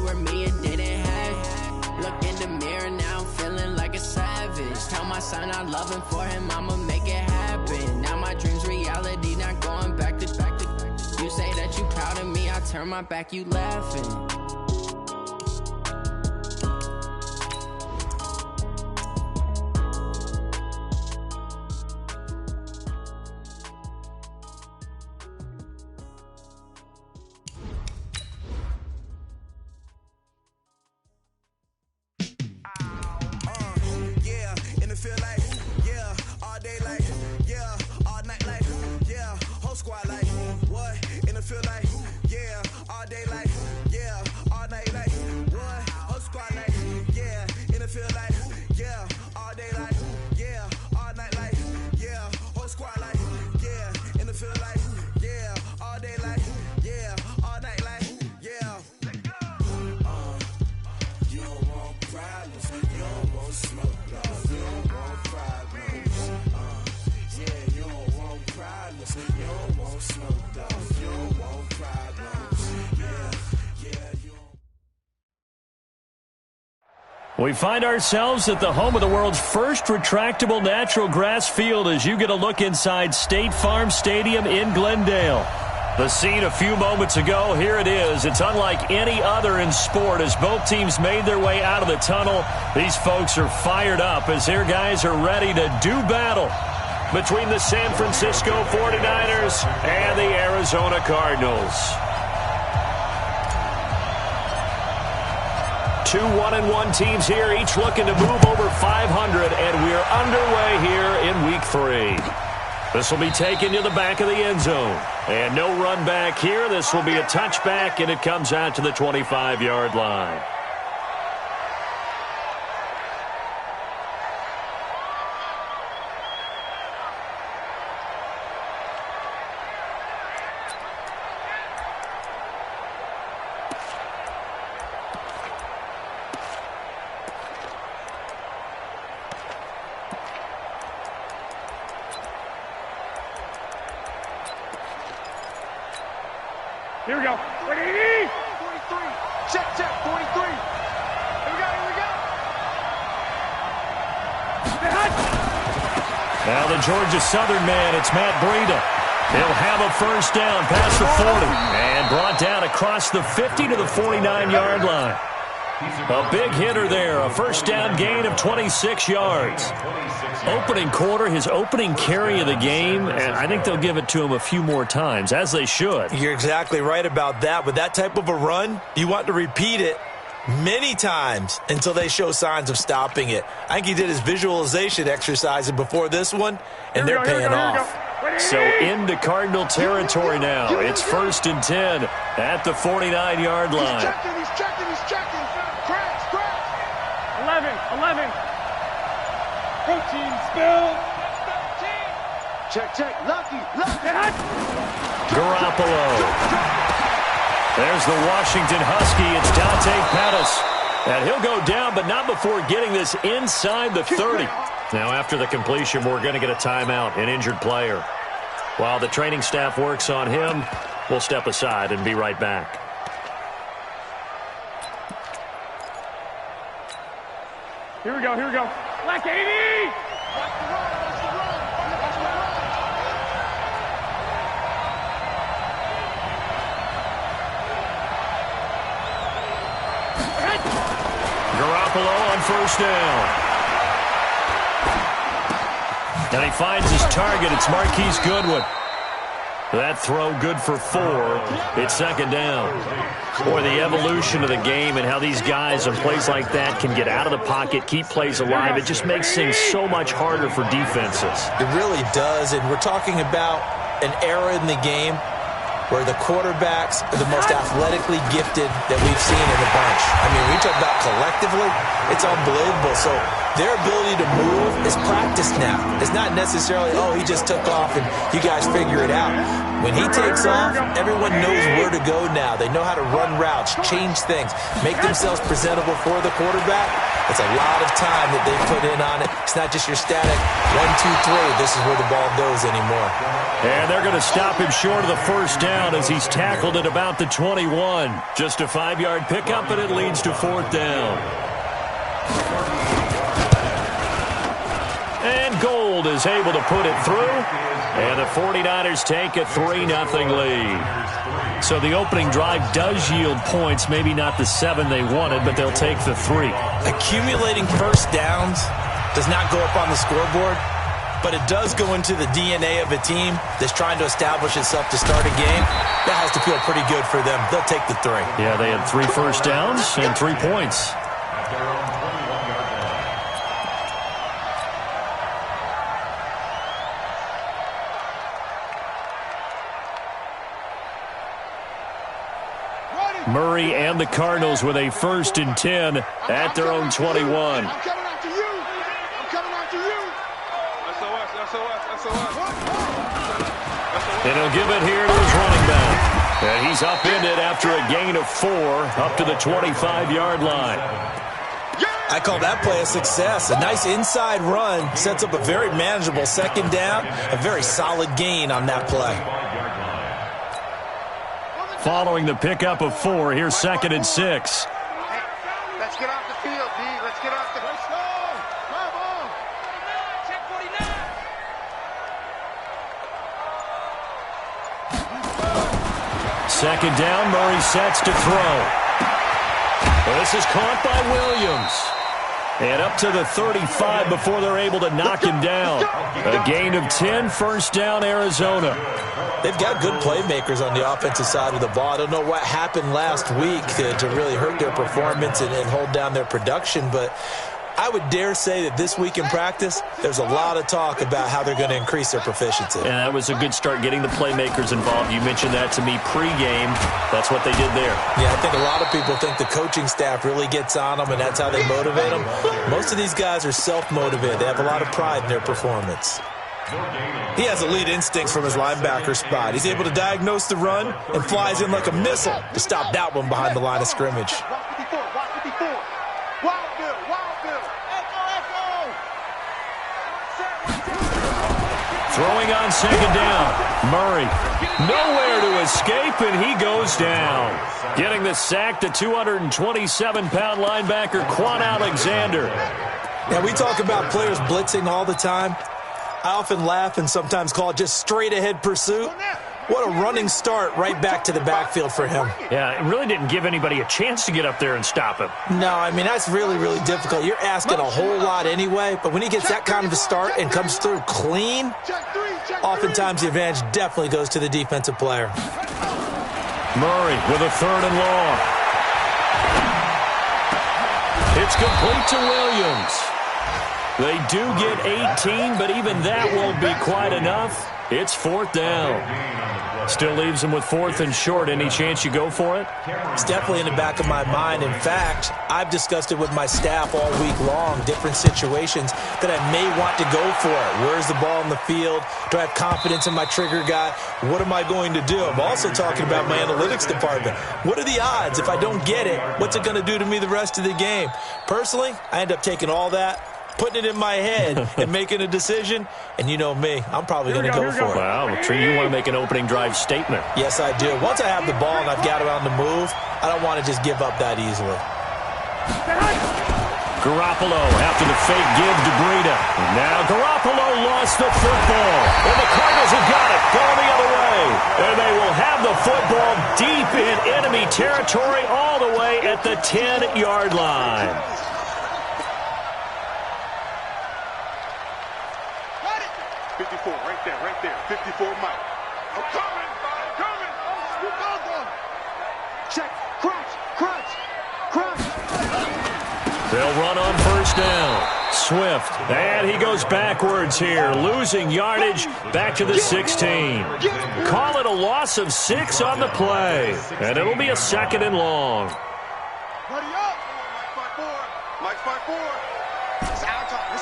were me and didn't have. Look in the mirror now, I'm feeling like a savage. Tell my son I love him, for him I'ma make it happen. Now my dream's reality, not going back to. You say that you proud of me, I turn my back, you laughing. We find ourselves at the home of the world's first retractable natural grass field as you get a look inside State Farm Stadium in Glendale. The scene a few moments ago, here it is. It's unlike any other in sport as both teams made their way out of the tunnel. These folks are fired up as their guys are ready to do battle between the San Francisco 49ers and the Arizona Cardinals. 2 1-1 teams here, each looking to move over 500, and we're underway here in Week 3. This will be taken to the back of the end zone. And no run back here. This will be a touchback, and it comes out to the 25-yard line. Here we go. 43. Check, 43. Here we go. Now the Georgia Southern man, it's Matt Breida. He'll have a first down past the 40 and brought down across the 50 to the 49-yard line. A big hitter there, a first down gain of 26 yards. Opening quarter, his opening carry of the game, and I think they'll give it to him a few more times, as they should. You're exactly right about that. With that type of a run, you want to repeat it many times until they show signs of stopping it. I think he did his visualization exercise before this one, and they're paying off. So into Cardinal territory now. It's 1st and 10 at the 49-yard line. He's checking. Cracks. 11. Protein spill. Check. Lucky. Garoppolo. There's the Washington Husky. It's Dante Pettis. And he'll go down, but not before getting this inside the 30. Now, after the completion, we're going to get a timeout, an injured player. While the training staff works on him, we'll step aside and be right back. Here we go. Black 80! Garoppolo on first down. And he finds his target. It's Marquise Goodwin. That throw good for 4. It's 2nd down. Boy, the evolution of the game and how these guys on plays like that can get out of the pocket, keep plays alive, it just makes things so much harder for defenses. It really does, and we're talking about an era in the game where the quarterbacks are the most athletically gifted that we've seen in the bunch. I mean, we talk about collectively, it's unbelievable. So their ability to move is practiced now. It's not necessarily, oh, he just took off and you guys figure it out. When he takes off, everyone knows where to go now. They know how to run routes, change things, make themselves presentable for the quarterback. It's a lot of time that they put in on it. It's not just your static 1, 2, 3. This is where the ball goes anymore. And they're going to stop him short of the first down as he's tackled at about the 21. Just a 5-yard pickup, and it leads to 4th down. And Gold is able to put it through. And the 49ers take a 3-0 lead. So the opening drive does yield points, maybe not the 7 they wanted, but they'll take the 3. Accumulating first downs does not go up on the scoreboard, but it does go into the DNA of a team that's trying to establish itself to start a game. That has to feel pretty good for them. They'll take the 3. Yeah, they had 3 first downs and 3 points. Murray and the Cardinals with a 1st and 10 at their own 21. I'm coming after you. I'm coming after you. SOS. And he'll give it here to his running back. And he's upended after a gain of 4 up to the 25-yard line. I call that play a success. A nice inside run sets up a very manageable 2nd down, a very solid gain on that play. Following the pickup of 4, here's 2nd and 6. Hey, let's get off the field, D. Let's get off the field. Come on. Check 49. Second down, Murray sets to throw. This is caught by Williams. And up to the 35 before they're able to knock him down. A gain of 10, 1st down, Arizona. They've got good playmakers on the offensive side of the ball. I don't know what happened last week to really hurt their performance and hold down their production, but I would dare say that this week in practice, there's a lot of talk about how they're going to increase their proficiency. And that was a good start getting the playmakers involved. You mentioned that to me pregame. That's what they did there. Yeah, I think a lot of people think the coaching staff really gets on them, and that's how they motivate them. Most of these guys are self-motivated. They have a lot of pride in their performance. He has elite instincts from his linebacker spot. He's able to diagnose the run and flies in like a missile to stop that one behind the line of scrimmage. Throwing on 2nd down. Murray nowhere to escape, and he goes down. Getting the sack, the 227-pound linebacker, Quan Alexander. Now, we talk about players blitzing all the time. I often laugh and sometimes call it just straight-ahead pursuit. What a running start right back to the backfield for him. Yeah, it really didn't give anybody a chance to get up there and stop him. No, I mean, that's really, really difficult. You're asking a whole lot anyway, but when he gets that kind of a start and comes through clean, oftentimes the advantage definitely goes to the defensive player. Murray with a 3rd and long. It's complete to Williams. They do get 18, but even that won't be quite enough. It's 4th down. Still leaves them with 4th and short. Any chance you go for it? It's definitely in the back of my mind. In fact, I've discussed it with my staff all week long, different situations that I may want to go for it. Where's the ball in the field? Do I have confidence in my trigger guy? What am I going to do? I'm also talking about my analytics department. What are the odds? If I don't get it, what's it going to do to me the rest of the game? Personally, I end up taking all that, putting it in my head and making a decision, and you know me, I'm probably going to go for it. Wow, Tree, you want to make an opening drive statement. Yes, I do. Once I have the ball and I've got it on the move, I don't want to just give up that easily. Garoppolo after the fake give to Breida. Now Garoppolo lost the football, and the Cardinals have got it, going the other way. And they will have the football deep in enemy territory all the way at the 10-yard line. 54, right there. 54, Mike. I'm coming. You got them. Check, crunch. They'll run on 1st down. Swift, and he goes backwards here, losing yardage back to the 16. Call it a loss of 6 on the play, and it'll be a 2nd and long. Buddy up. Mike 5-4. It's our time,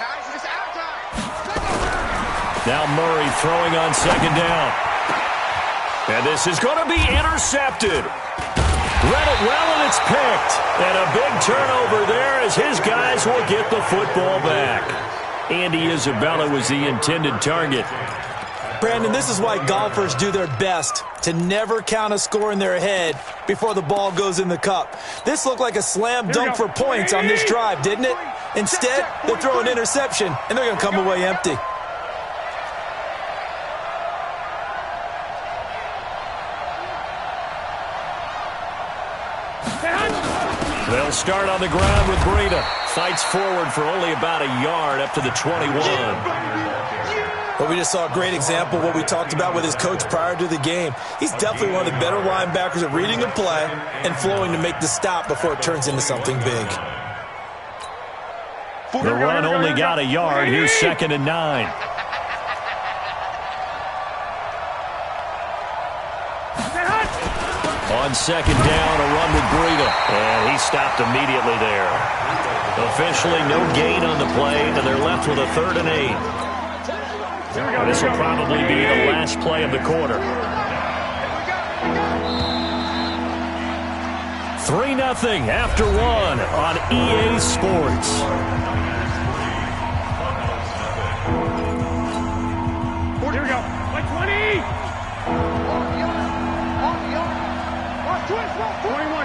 guys. It's our time. Now Murray throwing on 2nd down. And this is going to be intercepted. Read it well, and it's picked. And a big turnover there as his guys will get the football back. Andy Isabella was the intended target. Brandon, this is why golfers do their best to never count a score in their head before the ball goes in the cup. This looked like a slam dunk for points on this drive, didn't it? Instead, they throw an interception, and they're going to come away empty. They'll start on the ground with Breida. Fights forward for only about a yard up to the 21. Well, we just saw a great example of what we talked about with his coach prior to the game. He's definitely one of the better linebackers at reading a play and flowing to make the stop before it turns into something big. The run only got a yard. Here's 2nd and 9. On 2nd down, a run with Breida. And he stopped immediately there. Officially no gain on the play, and they're left with a 3rd and 8. This will probably be the last play of the quarter. 3-0 after 1 on EA Sports. Here we go. Like 20.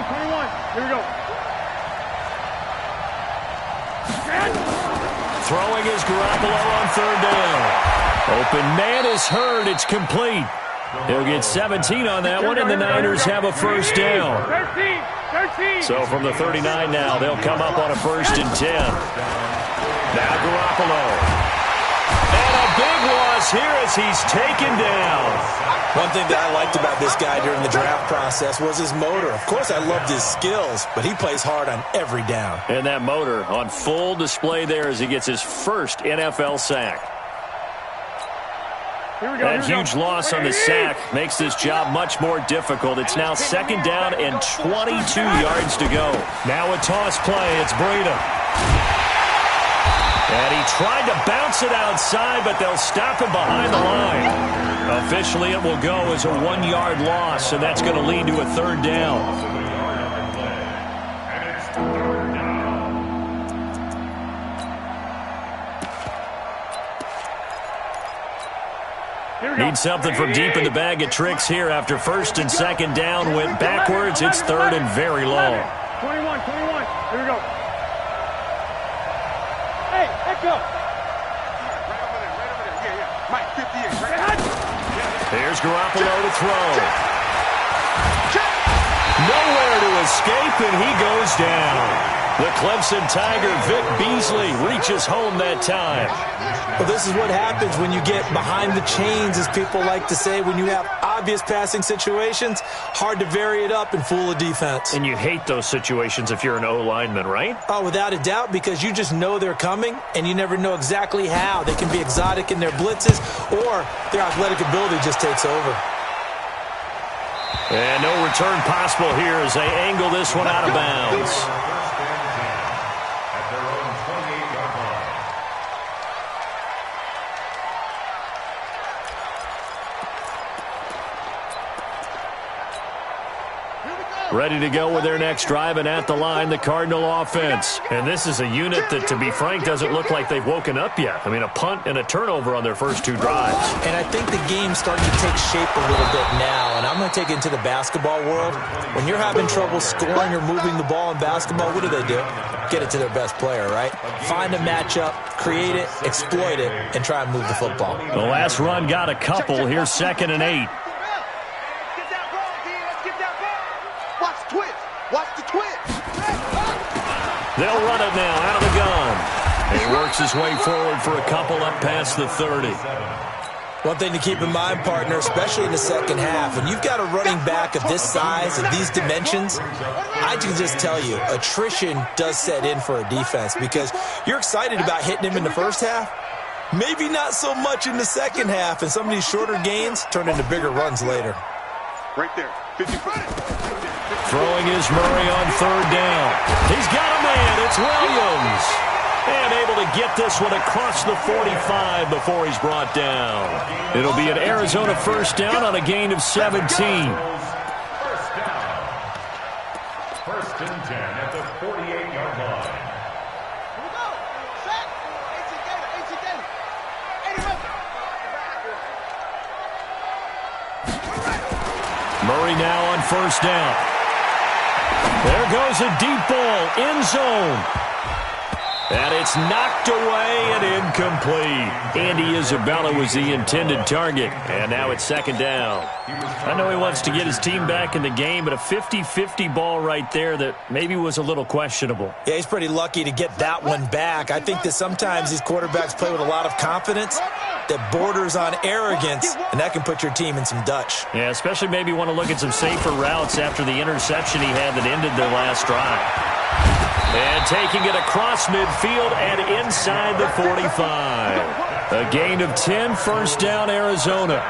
21. Here we go. Throwing is Garoppolo on 3rd down. Open man is heard. It's complete. He'll get 17 on that one, and the Niners have a 1st down. 13. So from the 39 now, they'll come up on a 1st and 10. Now Garoppolo. And a big loss here as he's taken down. One thing that I liked about this guy during the draft process was his motor. Of course, I loved his skills, but he plays hard on every down. And that motor on full display there as he gets his first NFL sack. That huge loss on the sack makes this job much more difficult. It's now 2nd down and 22 yards to go. Now a toss play. It's Breida. And he tried to bounce it outside, but they'll stop him behind the line. Officially, it will go as a 1-yard loss, and that's going to lead to a 3rd down. Need something from deep in the bag of tricks here after 1st and 2nd down went backwards. It's 3rd and very long. 21. Here we go. Hey, echo. Right over there. Yeah. Mike, 58. Here's Garoppolo to throw. Nowhere to escape, and he goes down. The Clemson Tiger, Vic Beasley, reaches home that time. Well, this is what happens when you get behind the chains, as people like to say. When you have obvious passing situations, hard to vary it up and fool a defense. And you hate those situations if you're an O-lineman, right? Oh, without a doubt, because you just know they're coming, and you never know exactly how. They can be exotic in their blitzes, or their athletic ability just takes over. And no return possible here as they angle this one out of bounds. Ready to go with their next drive, and at the line, the Cardinal offense. And this is a unit that, to be frank, doesn't look like they've woken up yet. I mean, a punt and a turnover on their first 2 drives. And I think the game's starting to take shape a little bit now, and I'm going to take it into the basketball world. When you're having trouble scoring or moving the ball in basketball, what do? Get it to their best player, right? Find a matchup, create it, exploit it, and try and move the football. The last run got a couple. Here's 2nd and 8. Watch the twist. They'll run it now out of the gun. And he works his way forward for a couple up past the 30. One thing to keep in mind, partner, especially in the second half, when you've got a running back of this size, of these dimensions, I can just tell you, attrition does set in for a defense because you're excited about hitting him in the first half. Maybe not so much in the second half, and some of these shorter gains turn into bigger runs later. Right there. 50-50. Throwing is Murray on 3rd down. He's got a man. It's Williams. And able to get this one across the 45 before he's brought down. It'll be an Arizona 1st down on a gain of 17. and 10 at the 48-yard line. Here we go. Set. 18 Gator. 80 Murray now on first down. There goes a deep ball, end zone. And it's knocked away and incomplete. Andy Isabella was the intended target. And now it's second down. I know he wants to get his team back in the game, but a 50-50 ball right there that maybe was a little questionable. Yeah, he's pretty lucky to get that one back. I think that sometimes these quarterbacks play with a lot of confidence that borders on arrogance, and that can put your team in some Dutch. Yeah, especially maybe want to look at some safer routes after the interception he had that ended their last drive. And taking it across midfield and inside the 45. A gain of 10, first down, Arizona.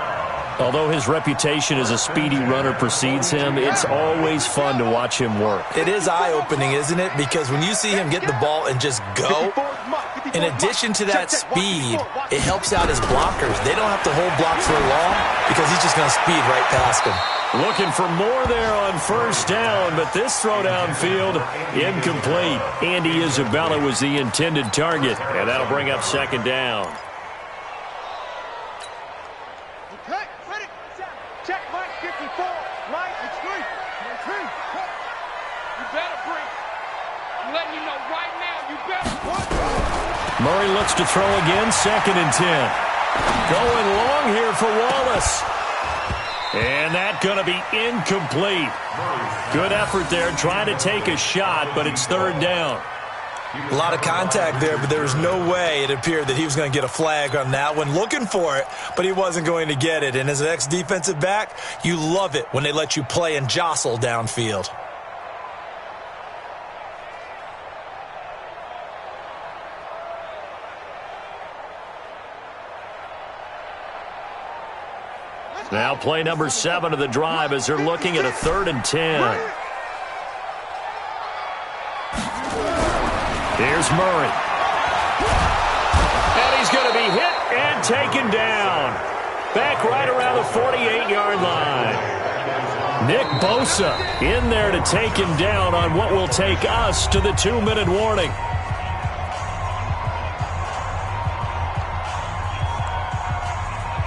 Although his reputation as a speedy runner precedes him, it's always fun to watch him work. It is eye-opening, isn't it? Because when you see him get the ball and just go, in addition to that speed, it helps out his blockers. They don't have to hold blocks for long because he's just going to speed right past them. Looking for more there on first down, but this throw downfield, incomplete. Andy Isabella was the intended target, and that'll bring up second down. Okay, ready. Check Mike 54. Mike, it's free. You better bring. I'm letting you know right now, you better. Murray looks to throw again, second and 10. Going long here for Wallace. And that's going to be incomplete. Good effort there, trying to take a shot, but it's third down. A lot of contact there, but there was no way it appeared that he was going to get a flag on that one. Looking for it, but he wasn't going to get it. And as an ex-defensive back, you love it when they let you play and jostle downfield. Now play number 7 of the drive as they're looking at a third and 10. Here's Murray. And he's going to be hit and taken down. Back right around the 48-yard line. Nick Bosa in there to take him down on what will take us to the 2-minute warning.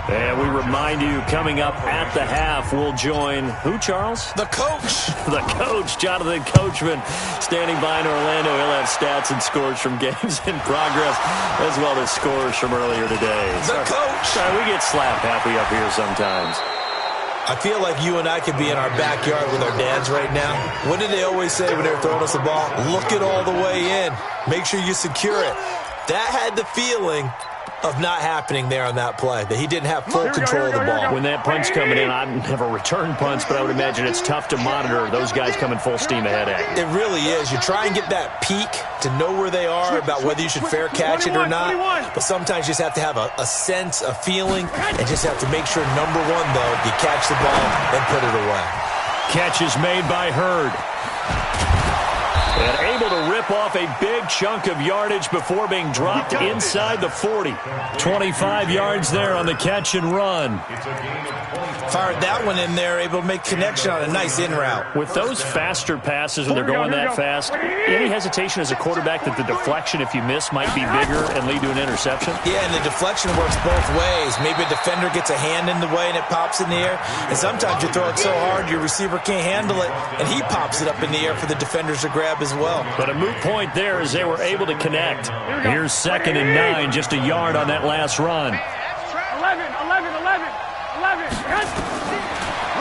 And we remind you, coming up at the half, we'll join who, Charles? The coach. The coach, Jonathan Coachman, standing by in Orlando. He'll have stats and scores from games in progress, as well as scores from earlier today. The coach. Sorry, we get slap happy up here sometimes. I feel like you and I could be in our backyard with our dads right now. What did they always say when they were throwing us the ball? Look it all the way in. Make sure you secure it. That had the feeling of not happening there on that play, that he didn't have full control of the ball. When that punch coming in, I've never returned punts, but I would imagine it's tough to monitor those guys coming full steam ahead at you. It really is. You try and get that peek to know where they are about whether you should fair catch it or not, but sometimes you just have to have a sense, a feeling, and just have to make sure, number one, though, you catch the ball and put it away. Catch is made by Hurd. And able to rip off a big chunk of yardage before being dropped inside the 40. 25 yards there on the catch and run. Fired that one in there, able to make connection on a nice in route. With those faster passes when they're going that fast, any hesitation as a quarterback that the deflection, if you miss, might be bigger and lead to an interception? Yeah, and the deflection works both ways. Maybe a defender gets a hand in the way and it pops in the air. And sometimes you throw it so hard your receiver can't handle it, and he pops it up in the air for the defenders to grab as well. But a moot point there as they were able to connect. Here's second and 9, just a yard on that last run. 11.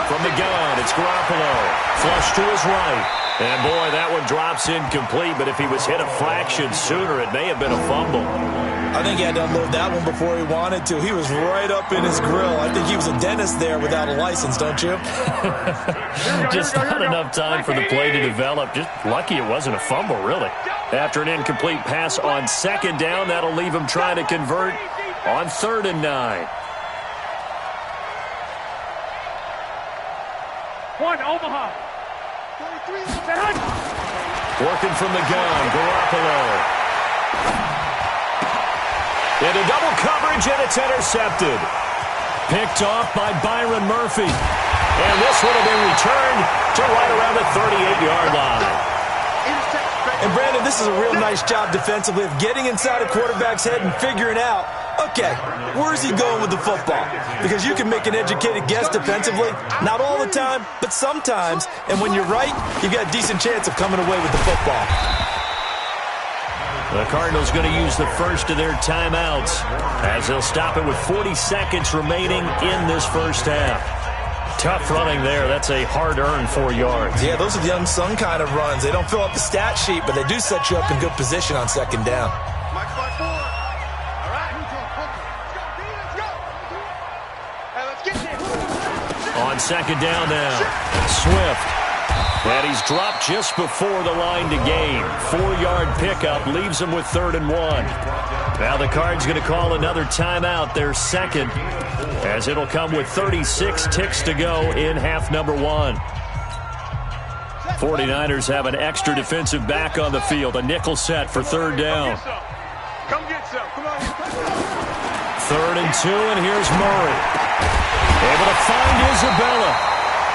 From the gun, it's Garoppolo. Flush to his right. And, boy, that one drops incomplete, but if he was hit a fraction sooner, it may have been a fumble. I think he had to unload that one before he wanted to. He was right up in his grill. I think he was a dentist there without a license, don't you? Just not enough time for the play to develop. Just lucky it wasn't a fumble, really. After an incomplete pass on second down, that'll leave him trying to convert on third and 9. One, Omaha. Working from the gun, Garoppolo. Into double coverage, and it's intercepted. Picked off by Byron Murphy. And this would have been returned to right around the 38-yard line. And Brandon, this is a real nice job defensively of getting inside a quarterback's head and figuring out, okay, where's he going with the football? Because you can make an educated guess defensively, not all the time, but sometimes. And when you're right, you've got a decent chance of coming away with the football. The Cardinals going to use the first of their timeouts as they'll stop it with 40 seconds remaining in this first half. Tough running there. That's a hard-earned 4 yards. Yeah, those are the unsung kind of runs. They don't fill up the stat sheet, but they do set you up in good position on second down. Mike 5-4. All right. Let's go. Hey, let's get there. On second down now, Swift. And he's dropped just before the line to gain. 4-yard pickup leaves him with 3rd and 1. Now the Cards going to call another timeout, their second, as it'll come with 36 ticks to go in half number 1. 49ers have an extra defensive back on the field, a nickel set for 3rd down. Come get some. Come on. 3rd and 2, and here's Murray. Able to find Isabella.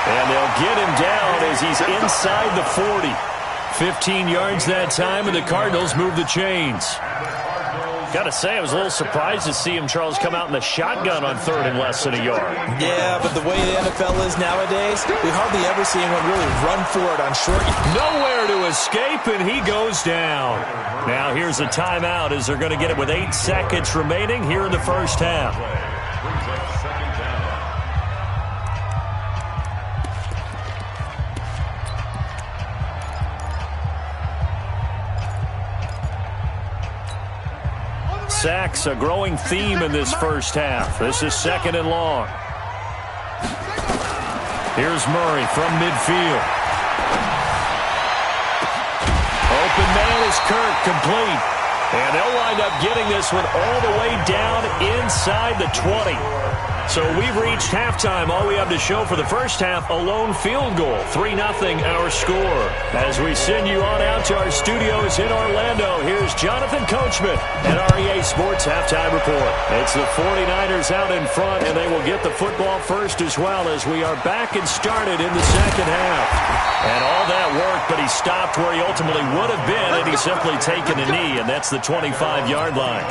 And they'll get him down as he's inside the 40. 15 yards that time, and the Cardinals move the chains. Got to say, I was a little surprised to see him, Charles, come out in the shotgun on 3rd and less than a yard. Yeah, but the way the NFL is nowadays, we hardly ever see anyone really run for it on short. Nowhere to escape, and he goes down. Now here's a timeout as they're going to get it with 8 seconds remaining here in the first half. Sacks, a growing theme in this first half. This is 2nd and long. Here's Murray from midfield. Open man is Kirk, complete. And they'll wind up getting this one all the way down inside the 20. So we've reached halftime. All we have to show for the first half, a lone field goal. 3-0 our score. As we send you on out to our studios in Orlando, here's Jonathan Coachman at REA Sports Halftime Report. It's the 49ers out in front, and they will get the football first as well as we are back and started in the second half. And all that work, but he stopped where he ultimately would have been, and he's simply taken a knee, and that's the 25-yard line.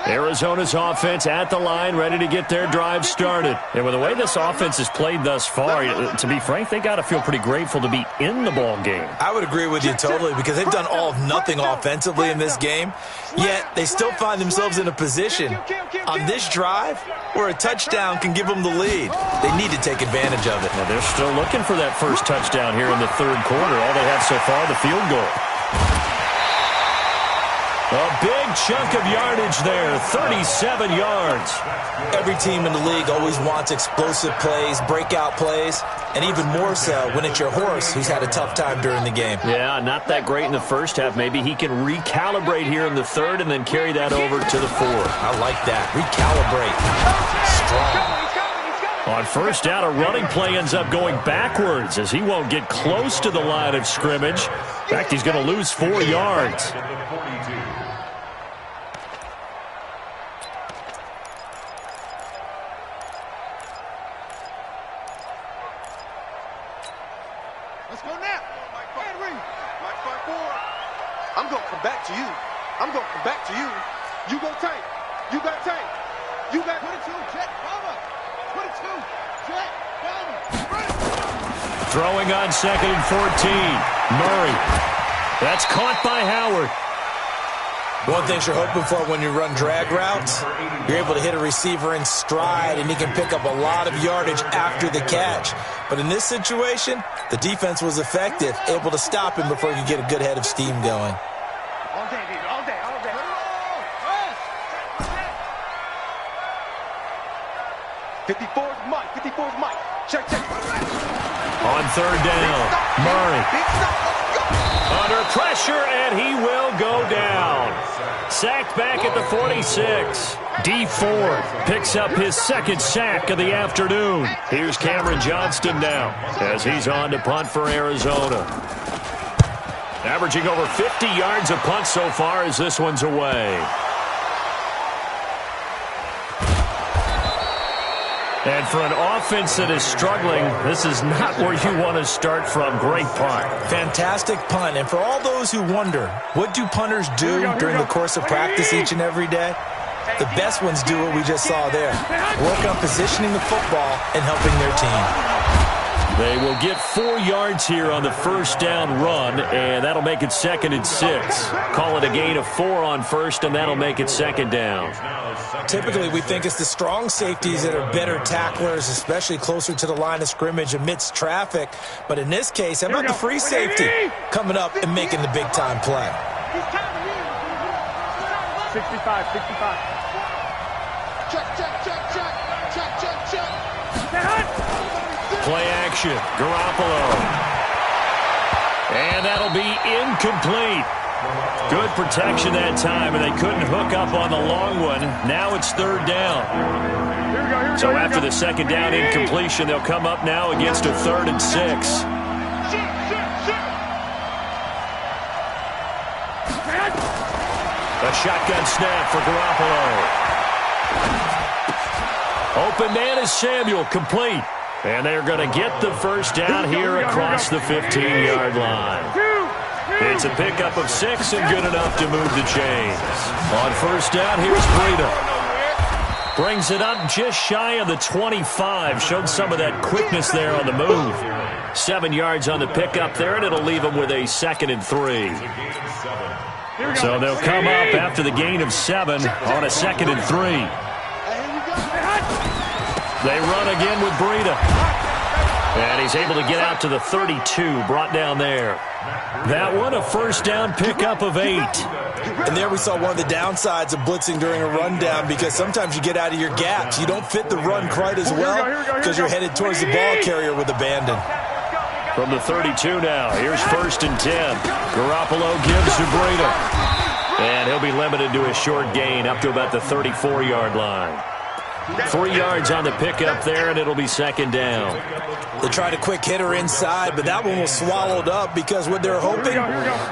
Arizona's offense at the line, ready to get their drive started. And with the way this offense has played thus far, to be frank, they got to feel pretty grateful to be in the ball game. I would agree with you totally because they've done all of nothing offensively in this game, yet they still find themselves in a position on this drive where a touchdown can give them the lead. They need to take advantage of it. Well, they're still looking for that first touchdown here in the 3rd quarter. All they have so far, the field goal. A big chunk of yardage there, 37 yards. Every team in the league always wants explosive plays, breakout plays, and even more so when it's your horse who's had a tough time during the game. Yeah, not that great in the first half. Maybe he can recalibrate here in the 3rd and then carry that over to the 4th. I like that. Recalibrate. Strong. On first down, a running play ends up going backwards as he won't get close to the line of scrimmage. In fact, he's going to lose 4 yards. Let's go now. Henry. Mike 5-4. I'm going to come back to you. I'm going to come back to you. You go tight. You got tight. You got 22. Jet. Bomber. 22. Jet. Bomber. Throwing on 2nd and 14. Murray. That's caught by Howard. One thing you're hoping for when you run drag routes, you're able to hit a receiver in stride, and he can pick up a lot of yardage after the catch. But in this situation, the defense was effective, able to stop him before he could get a good head of steam going. All day, baby. All day. All day. 54's Mike. 54's Mike. Check. On 3rd down, Murray. Big stop. Under pressure, and he will go down. Sacked back at the 46. D Ford picks up his 2nd sack of the afternoon. Here's Cameron Johnston now as he's on to punt for Arizona. Averaging over 50 yards a punt so far as this one's away. And for an offense that is struggling, this is not where you want to start from. Great punt. Fantastic punt. And for all those who wonder, what do punters do during the course of practice each and every day? The best ones do what we just saw there. Work on positioning the football and helping their team. They will get 4 yards here on the first down run, and that'll make it 2nd and 6. Call it a gain of 4 on first, and that'll make it 2nd down. Typically, we think it's the strong safeties that are better tacklers, especially closer to the line of scrimmage amidst traffic. But in this case, how about the free safety coming up and making the big-time play? 65. Check. Play action, Garoppolo. And that'll be incomplete. Good protection that time, and they couldn't hook up on the long one. Now it's 3rd down. So after the 2nd down incompletion, they'll come up now against a 3rd and 6. A shotgun snap for Garoppolo. Open man is Samuel, complete. And they're going to get the first down here across the 15-yard line. It's a pickup of 6 and good enough to move the chains. On first down, here's Breida. Brings it up just shy of the 25. Showed some of that quickness there on the move. 7 yards on the pickup there, and it'll leave them with a 2nd and 3. So they'll come up after the gain of 7 on a 2nd and 3. They run again with Breida. And he's able to get out to the 32, brought down there. That one, a first down pickup of 8. And there we saw one of the downsides of blitzing during a rundown, because sometimes you get out of your gaps. You don't fit the run quite as well because you're headed towards the ball carrier with abandon. From the 32 now, here's 1st and 10. Garoppolo gives to Breida. And he'll be limited to a short gain up to about the 34-yard line. 3 yards on the pickup there, and it'll be 2nd down. They tried a quick hitter inside, but that one was swallowed up because what they're hoping,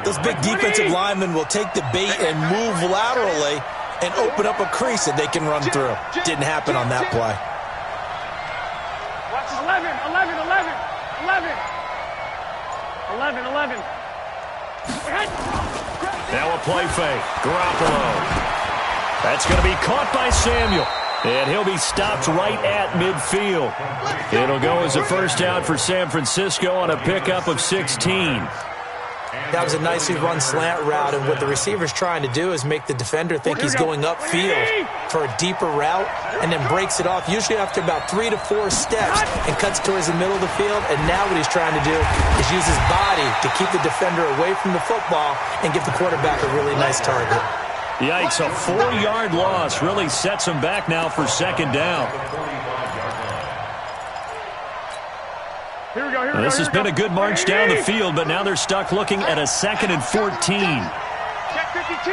those big defensive linemen will take the bait and move laterally and open up a crease that they can run through. Didn't happen on that play. 11. Now a play fake. Garoppolo. That's going to be caught by Samuel. And he'll be stopped right at midfield. It'll go as a first down for San Francisco on a pickup of 16. That was a nicely run slant route, and what the receiver's trying to do is make the defender think he's going upfield for a deeper route, and then breaks it off, usually after about 3 to 4 steps, and cuts towards the middle of the field. And now what he's trying to do is use his body to keep the defender away from the football and give the quarterback a really nice target. Yikes, a 4-yard loss really sets them back now for 2nd down. Now, this has been a good march down the field, but now they're stuck looking at a 2nd and 14. Check 52.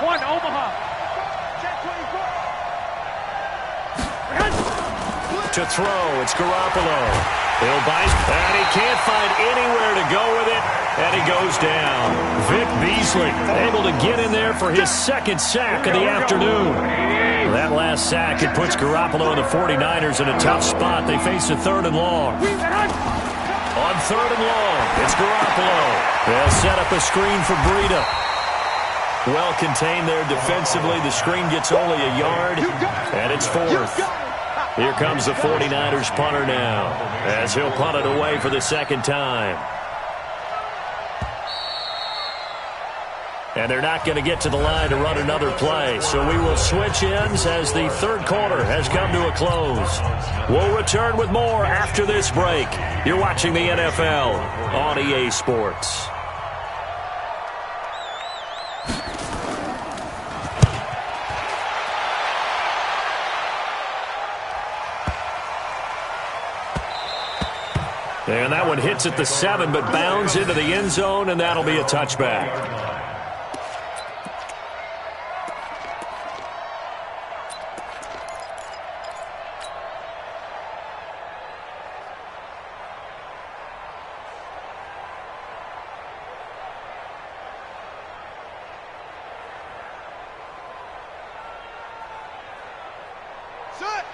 One, Omaha. To throw, it's Garoppolo. He'll buy, and he can't find anywhere to go with it, and he goes down. Vic Beasley able to get in there for his 2nd sack of the afternoon. That last sack, it puts Garoppolo and the 49ers in a tough spot. They face a 3rd and long. On 3rd and long, it's Garoppolo. They'll set up a screen for Breida. Well contained there defensively. The screen gets only a yard, and it's 4th. Here comes the 49ers punter now, as he'll punt it away for the 2nd time. And they're not going to get to the line to run another play, so we will switch ends as the 3rd quarter has come to a close. We'll return with more after this break. You're watching the NFL on EA Sports. And that one hits at the 7, but bounds into the end zone, and that'll be a touchback.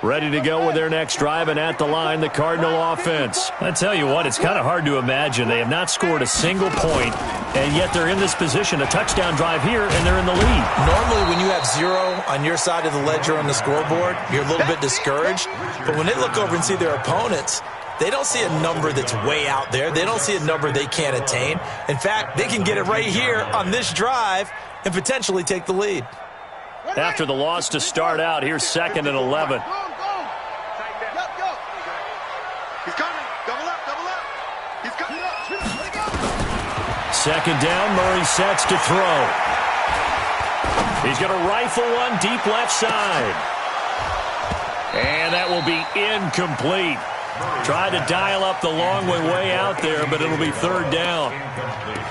ready to go with their next drive, and at the line, the Cardinal offense. I tell you what, it's kind of hard to imagine. They have not scored a single point, and yet they're in this position, a touchdown drive here, and they're in the lead. Normally, when you have 0 on your side of the ledger on the scoreboard, you're a little bit discouraged. But when they look over and see their opponents, they don't see a number that's way out there. They don't see a number they can't attain. In fact, they can get it right here on this drive and potentially take the lead. After the loss to start out, here's 2nd and 11. He's coming. Double up, double up. He's coming up. 2nd down, Murray sets to throw. He's going to rifle one deep left side. And that will be incomplete. Tried to dial up the long way out there, but it'll be 3rd down.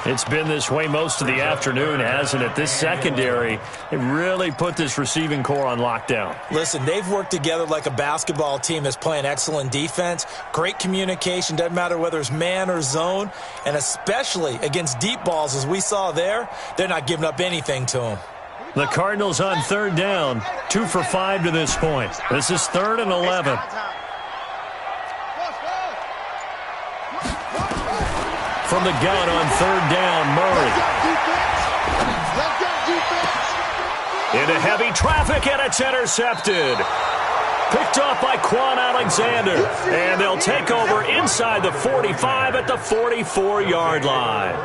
It's been this way most of the afternoon, hasn't it? This secondary, it really put this receiving core on lockdown. Listen, they've worked together like a basketball team that's playing excellent defense. Great communication, doesn't matter whether it's man or zone. And especially against deep balls, as we saw there, they're not giving up anything to them. The Cardinals on 3rd down, 2 for 5 to this point. This is 3rd and 11. From the gun on 3rd down, Murray. Into heavy traffic, and it's intercepted. Picked off by Quan Alexander. And they'll take over inside the 45 at the 44-yard line.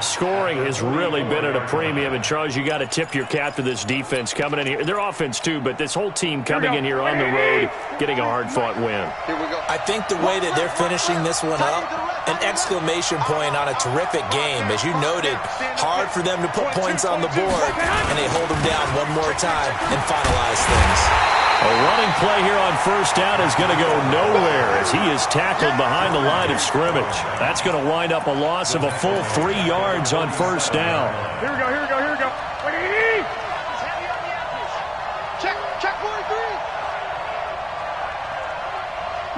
Scoring has really been at a premium. And, Charles, you got to tip your cap to this defense coming in here. Their offense, too, but this whole team coming in here on the road, getting a hard-fought win. Here we go. I think the way that they're finishing this one up, an exclamation point on a terrific game. As you noted, hard for them to put points on the board, and they hold them down one more time and finalize things. A running play here on 1st down is going to go nowhere as he is tackled behind the line of scrimmage. That's going to wind up a loss of a full 3 yards on 1st down. Here we go, here we go, here we go. Check 43.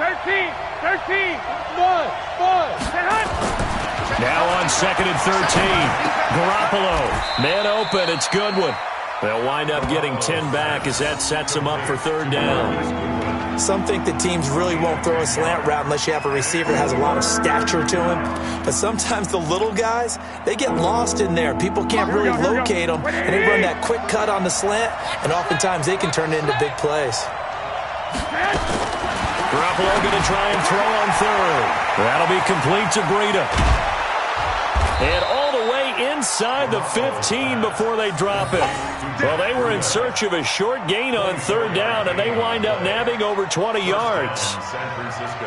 13. Now on 2nd and 13. Garoppolo. Man open. It's Goodwin. They'll wind up getting 10 back as that sets them up for 3rd down. Some think that teams really won't throw a slant route unless you have a receiver that has a lot of stature to him. But sometimes the little guys, they get lost in there. People can't really locate them, and they run that quick cut on the slant, and oftentimes they can turn it into big plays. Garoppolo going to try and throw on 3rd. That'll be complete to Breida. And all the way inside the 15 before they drop it. Well, they were in search of a short gain on 3rd down, and they wind up nabbing over 20 yards. San Francisco.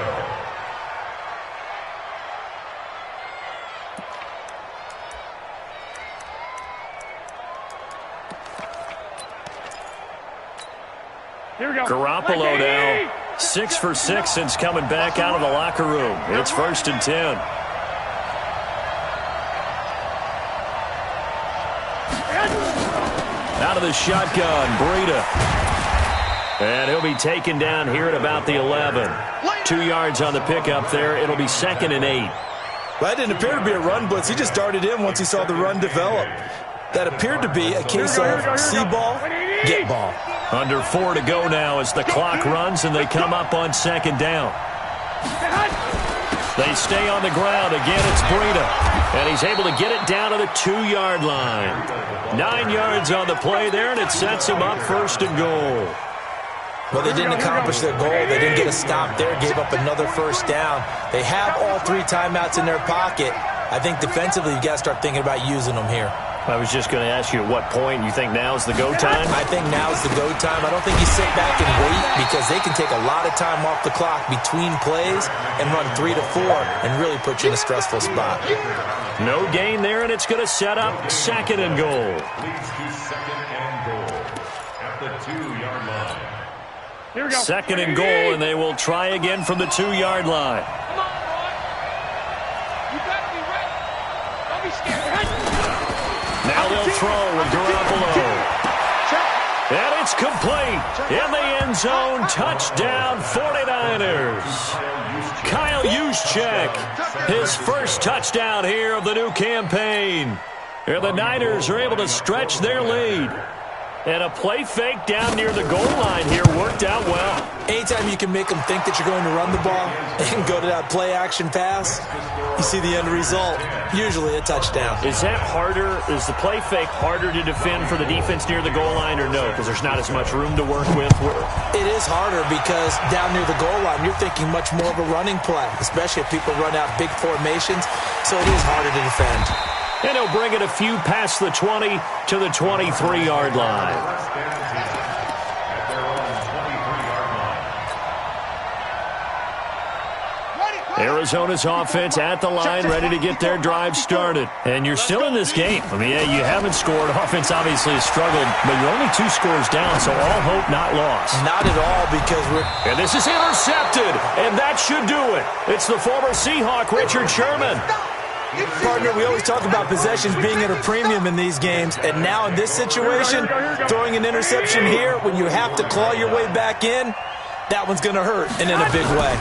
Here we go. Garoppolo now 6 for 6 since coming back out of the locker room. It's 1st and 10. Out of the shotgun, Breida. And he'll be taken down here at about the 11. 2 yards on the pickup there. It'll be 2nd and 8. That didn't appear to be a run blitz. He just darted in once he saw the run develop. That appeared to be a case of see ball, get ball. Under 4 to go now as the clock runs and they come up on 2nd down. They stay on the ground. Again, it's Breida. And he's able to get it down to the 2-yard line. 9 yards on the play there, and it sets him up 1st and goal. Well, they didn't accomplish their goal. They didn't get a stop there, gave up another 1st down. They have all 3 timeouts in their pocket. I think defensively you got to start thinking about using them here. I was just going to ask you at what point you think now's the go time? I think now's the go time. I don't think you sit back and wait because they can take a lot of time off the clock between plays and run 3 to 4 and really put you in a stressful spot. No gain there, and it's going to set up 2nd and goal. Leads to 2nd and goal at the 2-yard line. Here we go. 2nd and goal, and they will try again from the 2-yard line. Come on, boy. You got to be ready. Don't be scared. Now they'll throw with Garoppolo. And it's complete. In the end zone, touchdown 49ers. Kyle Juszczyk, his first touchdown here of the new campaign. And the Niners are able to stretch their lead. And a play fake down near the goal line here worked out well. Anytime you can make them think that you're going to run the ball and go to that play-action pass, you see the end result, usually a touchdown. Is that harder? Is the play fake harder to defend for the defense near the goal line or no? Because there's not as much room to work with? It is harder because down near the goal line, you're thinking much more of a running play, especially if people run out big formations, so it is harder to defend. And he'll bring it a few past the 20 to the 23-yard line. Arizona's offense at the line, ready to get their drive started. And you're still in this game. I mean, yeah, you haven't scored. Offense obviously has struggled, but you're only 2 scores down, so all hope not lost. Not at all, because And this is intercepted, and that should do it. It's the former Seahawk, Richard Sherman. Partner, we always talk about possessions being at a premium in these games, and now in this situation, throwing an interception here when you have to claw your way back in, that one's going to hurt, and in a big way.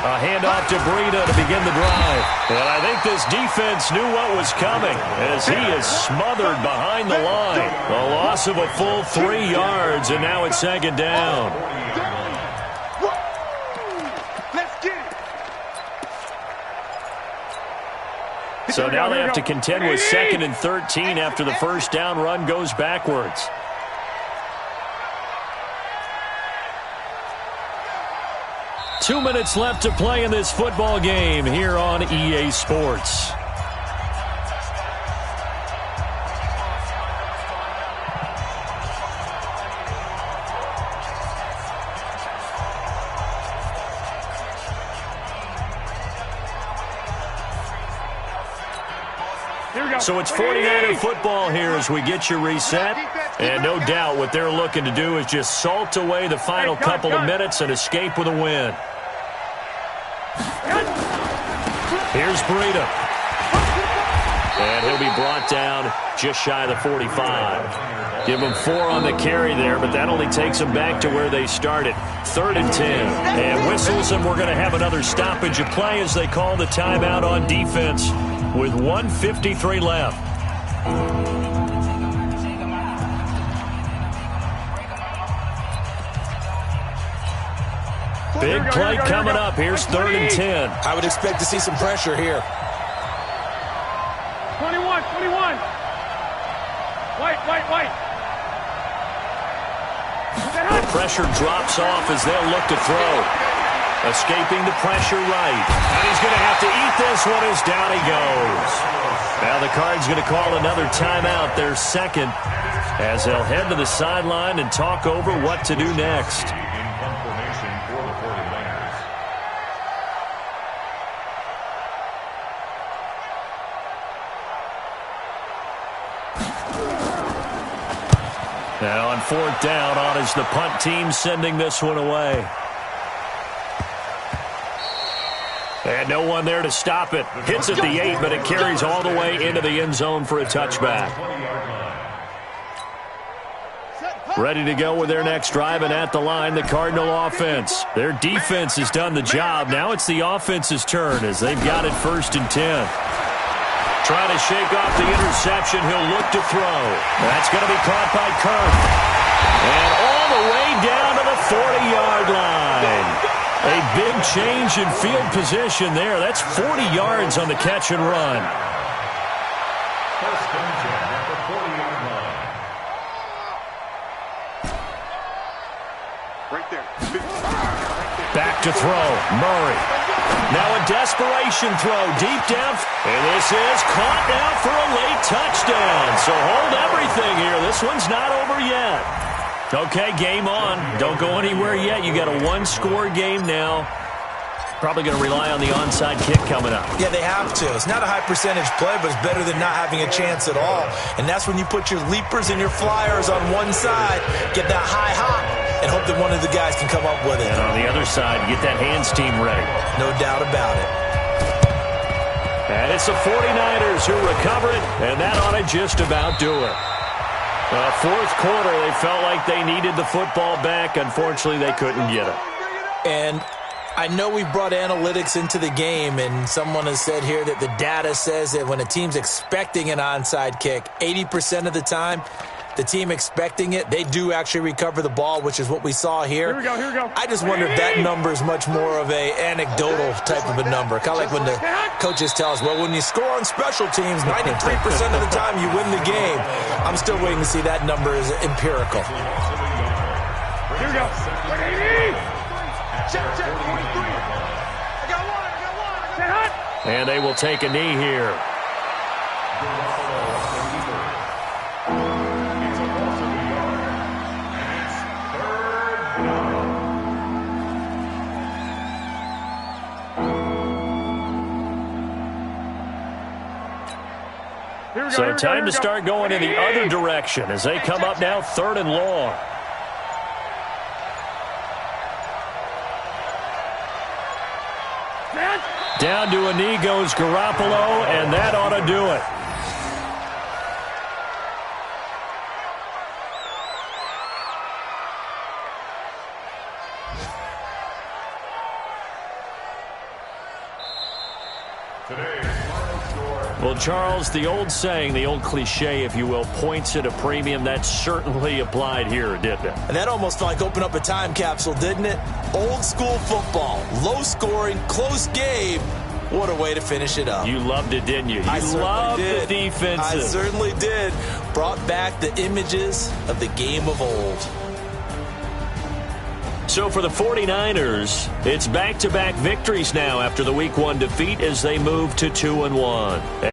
A handoff to Breida to begin the drive. And I think this defense knew what was coming as he is smothered behind the line. A loss of a full 3 yards, and now it's second down. So now they have to contend with 2nd and 13 after the first down run goes backwards. Two minutes left to play in this football game here on EA Sports. So it's 49er football here as we get you reset. And no doubt what they're looking to do is just salt away the final couple of minutes and escape with a win. Here's Breida. And he'll be brought down just shy of the 45. Give them 4 on the carry there, but that only takes them back to where they started. 3rd and 10. And whistles, and we're going to have another stoppage of play as they call the timeout on defense with 1:53 left. Big play coming up. Here's 3rd and 10. I would expect to see some pressure here. 21. White. The pressure drops off as they'll look to throw. Escaping the pressure right. And he's going to have to eat this one as down he goes. Now the Cards going to call another timeout, their second, as they'll head to the sideline and talk over what to do next. Now on 4th down, on is the punt team sending this one away. And no one there to stop it. Hits at the 8, but it carries all the way into the end zone for a touchback. Ready to go with their next drive, and at the line, the Cardinal offense. Their defense has done the job. Now it's the offense's turn as they've got it 1st and 10. Trying to shake off the interception. He'll look to throw. That's going to be caught by Kirk. And all the way down to the 40-yard line. A big change in field position there. That's 40 yards on the catch and run. Right there. Back to throw. Murray. Now a desperation throw deep down. And this is caught now for a late touchdown. So hold everything here. This one's not over yet. Okay, game on. Don't go anywhere yet. You got a 1-score game now. Probably going to rely on the onside kick coming up. Yeah, they have to. It's not a high percentage play, but it's better than not having a chance at all. And that's when you put your leapers and your flyers on one side, get that high hop, and hope that one of the guys can come up with it. And on the other side, get that hands team ready. No doubt about it. And it's the 49ers who recover it, and that ought to just about do it. 4th quarter, they felt like they needed the football back. Unfortunately, they couldn't get it. And I know we brought analytics into the game, and someone has said here that the data says that when a team's expecting an onside kick, 80% of the time, the team expecting it, they do actually recover the ball, which is what we saw here. Here we go, here we go. I just wonder if that number is much more of a anecdotal type of a number. Kind of like when the coaches tell us, well, when you score on special teams, 93% of the time you win the game. I'm still waiting to see that number is empirical. Here we go. 180. Check, 23. I got one. Stay hot. And they will take a knee here. So time to start going in the other direction as they come up now 3rd and long. Down to a knee goes Garoppolo, and that ought to do it. Well, Charles, the old saying, the old cliche, if you will, points at a premium, that certainly applied here, didn't it? And that almost like opened up a time capsule, didn't it? Old school football, low scoring, close game. What a way to finish it up. You loved it, didn't you? I loved did. the defensive. I certainly did. Brought back the images of the game of old. So for the 49ers, it's back-to-back victories now after the Week 1 defeat as they move to 2-1.